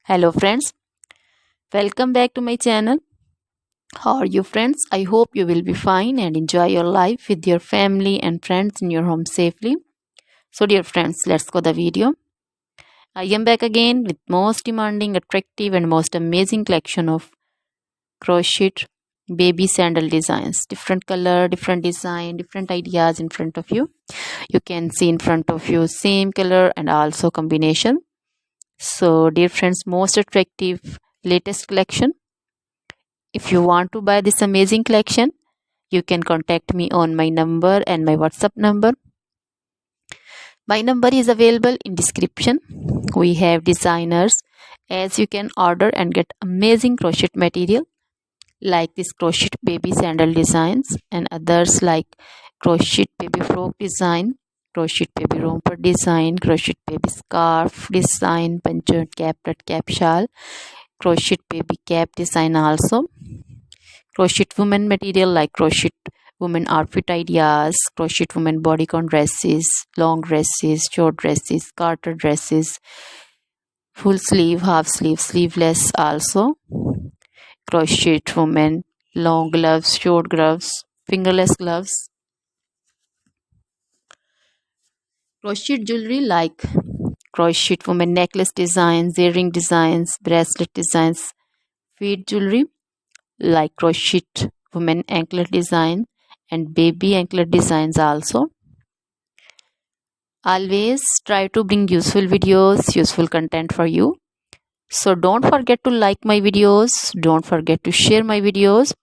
Hello friends, welcome back to my channel. How are you friends? I hope you will be fine and enjoy your life with your family and friends in your home safely. So dear friends, let's go the video. I am back again with most demanding, attractive and most amazing collection of crochet baby sandal designs. Different color, different design, different ideas in front of you. You can see in front of you same color and also combination. So dear friends, most attractive latest collection. If you want to buy this amazing collection, you can contact me on my number and my WhatsApp number. My number is available in description. We have designers as you can order and get amazing crochet material like this crochet baby sandal designs and others like crochet baby frock design, crochet baby romper design, crochet baby scarf design, punctured cap shawl, crochet baby cap design also, crochet women material like crochet women outfit ideas, crochet women bodycon dresses, long dresses, short dresses, garter dresses, full sleeve, half sleeve, sleeveless also, crochet women long gloves, short gloves, fingerless gloves, crochet jewelry like crochet women necklace designs, earring designs, bracelet designs, feet jewelry like crochet women anklet design and baby anklet designs also. Always try to bring useful videos, useful content for you. So don't forget to like my videos, don't forget to share my videos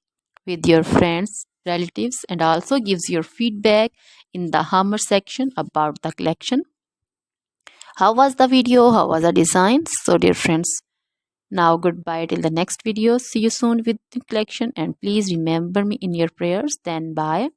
with your friends, relatives and also gives your feedback in the hammer section about the collection. How was the video? How was the design? So dear friends, now goodbye till the next video. See you soon with the collection and please remember me in your prayers. Then bye.